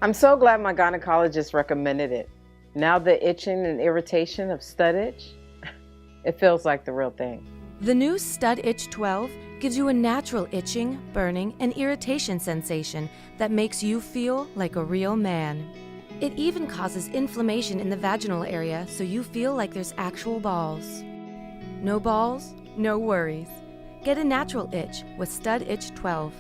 I'm so glad my gynecologist recommended it. Now the itching and irritation of stud itch, it feels like the real thing. The new Stud Itch 12 gives you a natural itching, burning, and irritation sensation that makes you feel like a real man. It even causes inflammation in the vaginal area so you feel like there's actual balls. No balls, no worries. Get a natural itch with Stud Itch 12.